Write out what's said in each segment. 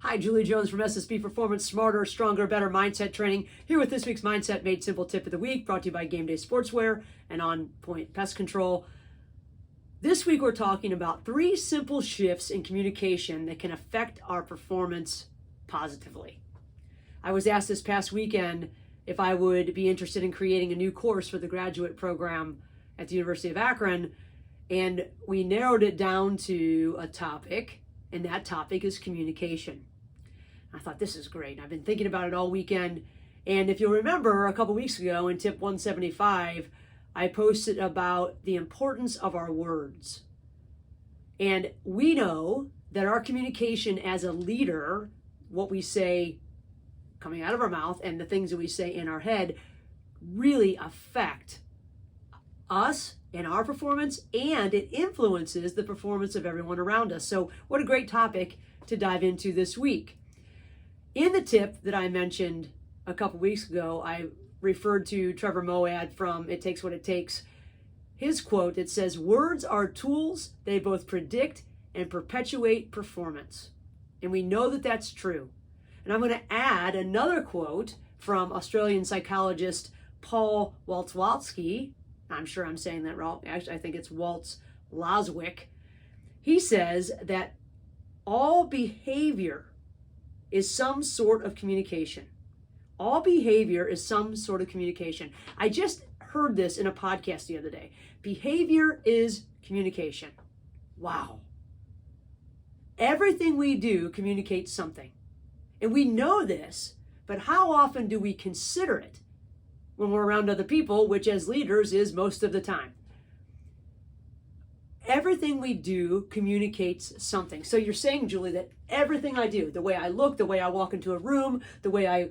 Hi, Julie Jones from SSB Performance, Smarter, Stronger, Better Mindset Training, here with this week's Mindset Made Simple Tip of the Week, brought to you by Game Day Sportswear and On Point Pest Control. This week we're talking about 3 simple shifts in communication that can affect our performance positively. I was asked this past weekend if I would be interested in creating a new course for the graduate program at the University of Akron, and we narrowed it down to a topic, and that topic is communication. I thought, this is great. I've been thinking about it all weekend. And if you'll remember, a couple weeks ago in tip 175, I posted about the importance of our words. And we know that our communication as a leader, what we say coming out of our mouth and the things that we say in our head, really affect us and our performance, and it influences the performance of everyone around us. So what a great topic to dive into this week. In the tip that I mentioned a couple weeks ago, I referred to Trevor Moawad from It Takes What It Takes. His quote, it says, "Words are tools. They both predict and perpetuate performance." And we know that that's true. And I'm going to add another quote from Australian psychologist Paul Waltzwalski. I'm sure I'm saying that wrong. Actually, I think it's Waltz Loswick. He says that all behavior is some sort of communication. All behavior is some sort of communication. I just heard this in a podcast the other day. Behavior is communication. Wow. Everything we do communicates something. And we know this, but how often do we consider it when we're around other people, which as leaders is most of the time? Everything we do communicates something. So you're saying, Julie, that everything I do, the way I look, the way I walk into a room, the way I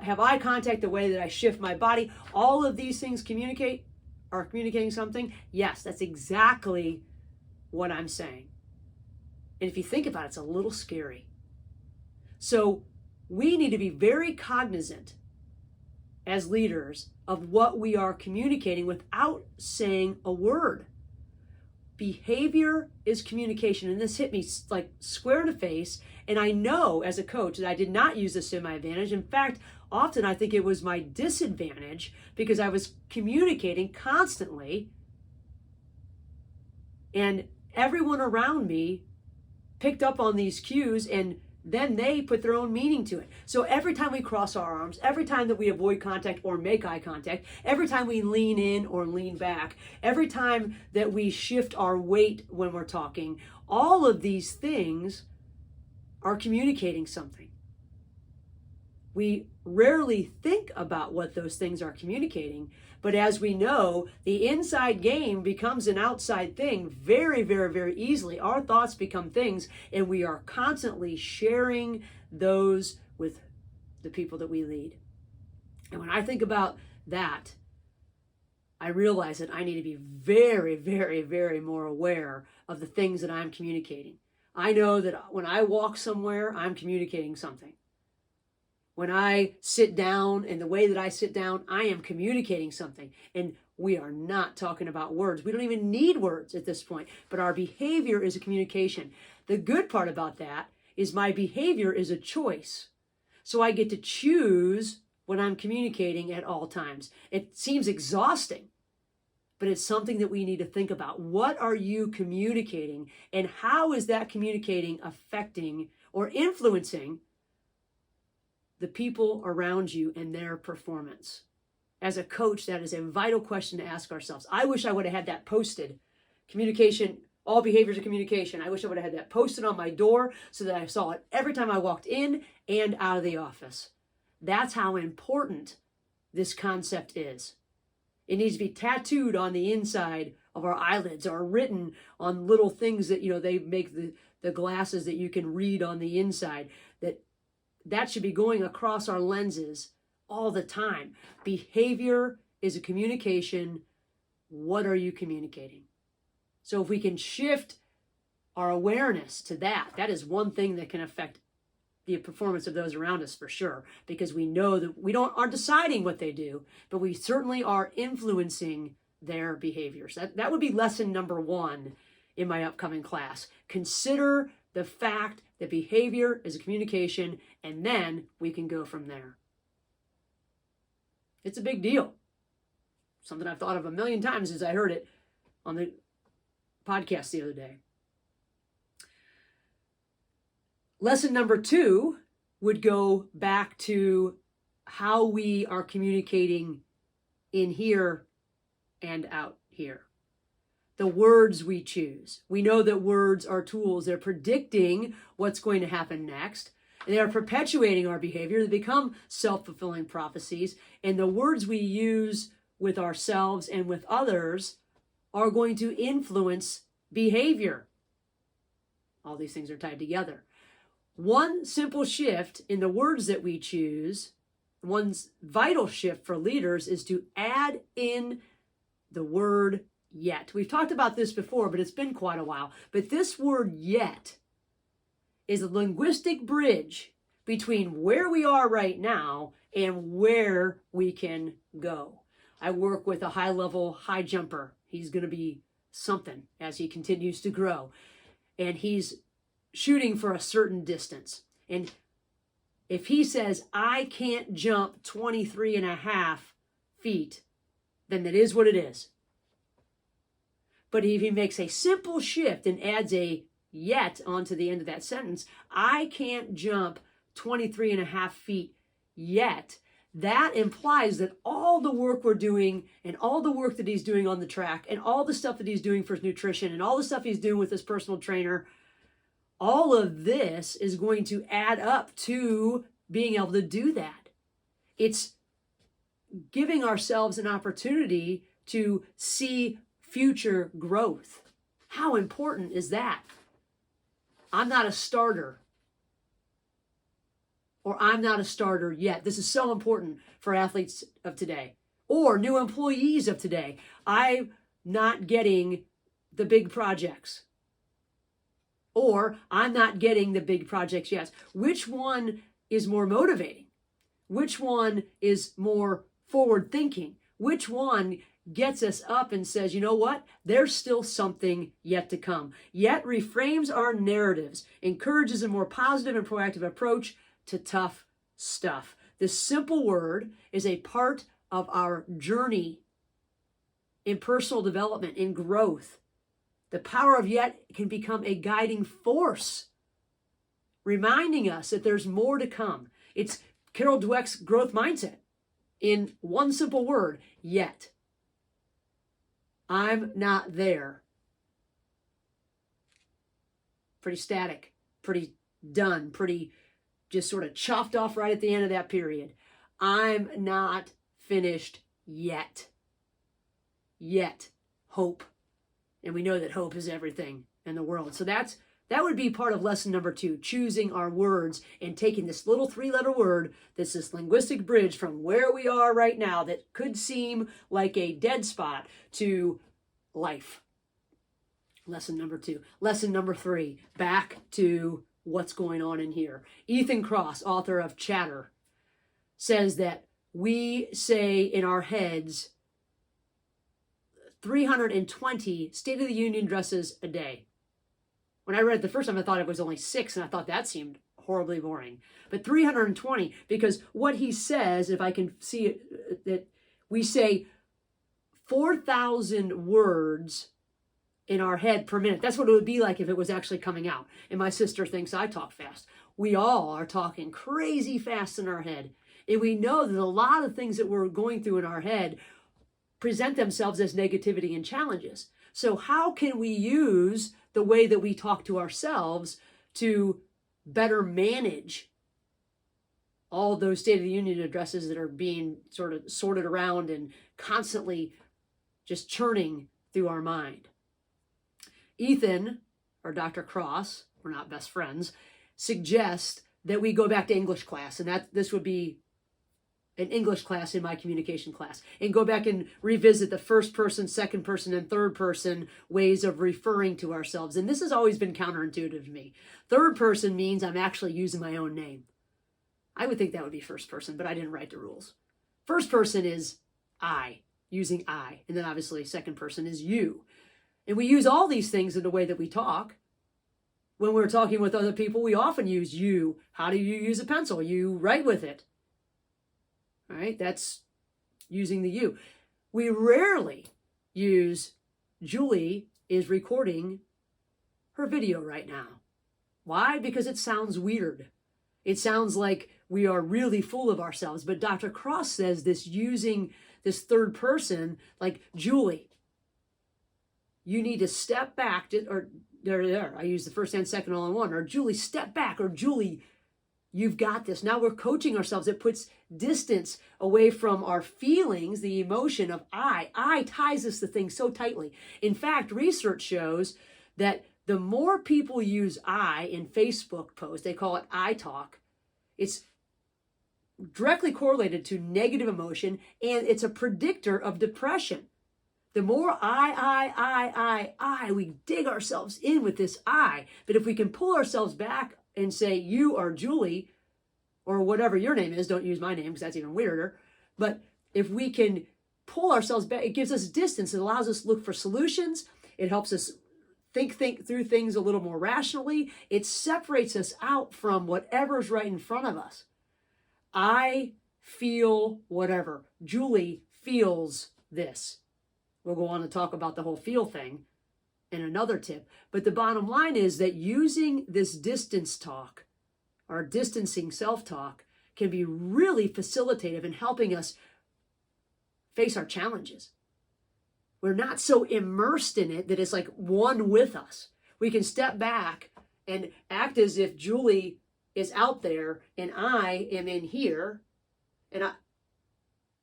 have eye contact, the way that I shift my body, all of these things are communicating something? Yes, that's exactly what I'm saying. And if you think about it, it's a little scary. So we need to be very cognizant as leaders of what we are communicating without saying a word. Behavior is communication, and this hit me like square in the face. And I know as a coach that I did not use this to my advantage. In fact, often I think it was my disadvantage because I was communicating constantly, and everyone around me picked up on these cues, and then they put their own meaning to it. So every time we cross our arms, every time that we avoid contact or make eye contact, every time we lean in or lean back, every time that we shift our weight when we're talking, all of these things are communicating something. We rarely think about what those things are communicating, but as we know, the inside game becomes an outside thing very, very, very easily. Our thoughts become things, and we are constantly sharing those with the people that we lead. And when I think about that, I realize that I need to be very, very, very more aware of the things that I'm communicating. I know that when I walk somewhere, I'm communicating something. When I sit down and the way that I sit down, I am communicating something. And we are not talking about words. We don't even need words at this point, but our behavior is a communication. The good part about that is my behavior is a choice. So I get to choose when I'm communicating at all times. It seems exhausting, but it's something that we need to think about. What are you communicating, and how is that communicating affecting or influencing the people around you and their performance? As a coach, that is a vital question to ask ourselves. I wish I would have had that posted. Communication, all behaviors of communication. I wish I would have had that posted on my door so that I saw it every time I walked in and out of the office. That's how important this concept is. It needs to be tattooed on the inside of our eyelids or written on little things that, they make the glasses that you can read on the inside. That should be going across our lenses all the time. Behavior is a communication. What are you communicating? So if we can shift our awareness to that, that is one thing that can affect the performance of those around us for sure, because we know that we aren't deciding what they do, but we certainly are influencing their behaviors. That would be lesson number 1 in my upcoming class. Consider the fact that behavior is a communication, and then we can go from there. It's a big deal. Something I've thought of a million times as I heard it on the podcast the other day. Lesson number 2 would go back to how we are communicating in here and out here. The words we choose. We know that words are tools. They're predicting what's going to happen next. They are perpetuating our behavior. They become self-fulfilling prophecies. And the words we use with ourselves and with others are going to influence behavior. All these things are tied together. One simple shift in the words that we choose, one vital shift for leaders, is to add in the word yet. We've talked about this before, but it's been quite a while. But this word yet is a linguistic bridge between where we are right now and where we can go. I work with a high-level high jumper. He's going to be something as he continues to grow. And he's shooting for a certain distance. And if he says, I can't jump 23 and a half feet, then that is what it is. But if he makes a simple shift and adds a yet onto the end of that sentence, I can't jump 23 and a half feet yet, that implies that all the work we're doing and all the work that he's doing on the track and all the stuff that he's doing for his nutrition and all the stuff he's doing with his personal trainer, all of this is going to add up to being able to do that. It's giving ourselves an opportunity to see future growth. How important is that? I'm not a starter, or I'm not a starter yet. This is so important for athletes of today or new employees of today. I'm not getting the big projects, or I'm not getting the big projects yet. Which one is more motivating? Which one is more forward thinking? Which one gets us up and says, you know what? There's still something yet to come. Yet reframes our narratives, encourages a more positive and proactive approach to tough stuff. This simple word is a part of our journey in personal development, in growth. The power of yet can become a guiding force, reminding us that there's more to come. It's Carol Dweck's growth mindset in one simple word, yet. I'm not there. Pretty static, pretty done, pretty just sort of chopped off right at the end of that period. I'm not finished yet. Yet. Hope. And we know that hope is everything in the world. So that would be part of lesson number 2, choosing our words and taking this little 3-letter word, this linguistic bridge from where we are right now that could seem like a dead spot to life. Lesson number 2. Lesson number 3, back to what's going on in here. Ethan Kross, author of Chatter, says that we say in our heads 320 State of the Union addresses a day. When I read it the first time, I thought it was only 6, and I thought that seemed horribly boring. But 320, because what he says, if I can see it, that we say 4,000 words in our head per minute. That's what it would be like if it was actually coming out. And my sister thinks I talk fast. We all are talking crazy fast in our head. And we know that a lot of things that we're going through in our head present themselves as negativity and challenges. So how can we use the way that we talk to ourselves to better manage all those State of the Union addresses that are being sort of sorted around and constantly just churning through our mind? Ethan, or Dr. Kross, we're not best friends, suggests that we go back to English class, and that this would be an English class in my communication class, and go back and revisit the first person, second person, and third person ways of referring to ourselves. And this has always been counterintuitive to me. Third person means I'm actually using my own name. I would think that would be first person, but I didn't write the rules. First person is I, using I, and then obviously second person is you. And we use all these things in the way that we talk. When we're talking with other people, we often use you. How do you use a pencil? You write with it. All right, that's using the you. We rarely use Julie is recording her video right now. Why? Because it sounds weird. It sounds like we are really full of ourselves. But Dr. Cross says this using this third person, like Julie, you need to step back, or there. I use the first and second all in one. Or Julie, step back. Or Julie, you've got this. Now we're coaching ourselves. It puts distance away from our feelings, the emotion of I. I ties us to things so tightly. In fact, research shows that the more people use I in Facebook posts, they call it I talk, it's directly correlated to negative emotion, and it's a predictor of depression. The more I, we dig ourselves in with this I. But if we can pull ourselves back and say, you are Julie, or whatever your name is, don't use my name because that's even weirder. But if we can pull ourselves back, it gives us distance. It allows us to look for solutions. It helps us think through things a little more rationally. It separates us out from whatever's right in front of us. I feel whatever. Julie feels this. We'll go on to talk about the whole feel thing in another tip. But the bottom line is that using this distance talk, or distancing self-talk, can be really facilitative in helping us face our challenges. We're not so immersed in it that it's like one with us. We can step back and act as if Julie is out there and I am in here, and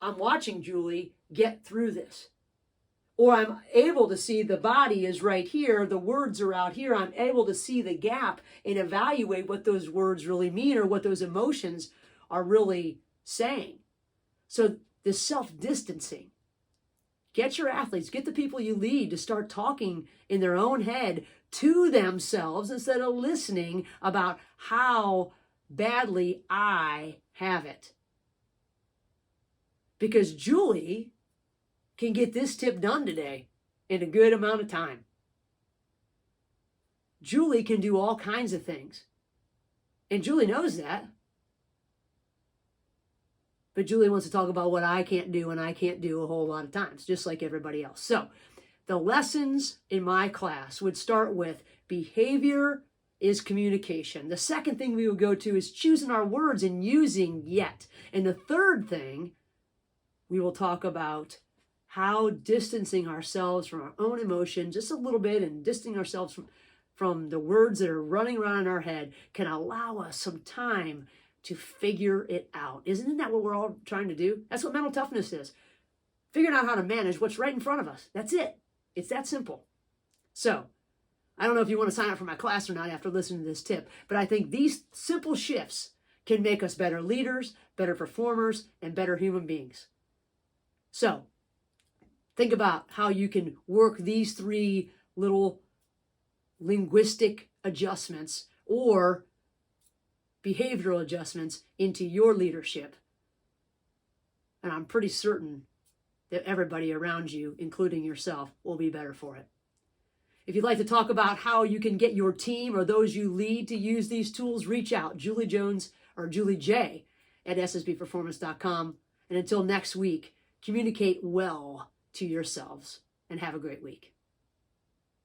I'm watching Julie get through this. Or I'm able to see the body is right here, the words are out here. I'm able to see the gap and evaluate what those words really mean or what those emotions are really saying. So this self-distancing. Get your athletes, get the people you lead to start talking in their own head to themselves instead of listening about how badly I have it. Because Julie can get this tip done today in a good amount of time. Julie can do all kinds of things. And Julie knows that. But Julie wants to talk about what I can't do, and I can't do a whole lot of times, just like everybody else. So the lessons in my class would start with behavior is communication. The second thing we would go to is choosing our words and using yet. And the third thing, we will talk about how distancing ourselves from our own emotion just a little bit and distancing ourselves from the words that are running around in our head can allow us some time to figure it out. Isn't that what we're all trying to do? That's what mental toughness is. Figuring out how to manage what's right in front of us. That's it. It's that simple. So, I don't know if you want to sign up for my class or not after listening to this tip, but I think these simple shifts can make us better leaders, better performers, and better human beings. So, think about how you can work these three little linguistic adjustments or behavioral adjustments into your leadership. And I'm pretty certain that everybody around you, including yourself, will be better for it. If you'd like to talk about how you can get your team or those you lead to use these tools, reach out, Julie Jones or Julie J at ssbperformance.com. And until next week, communicate well to yourselves and have a great week.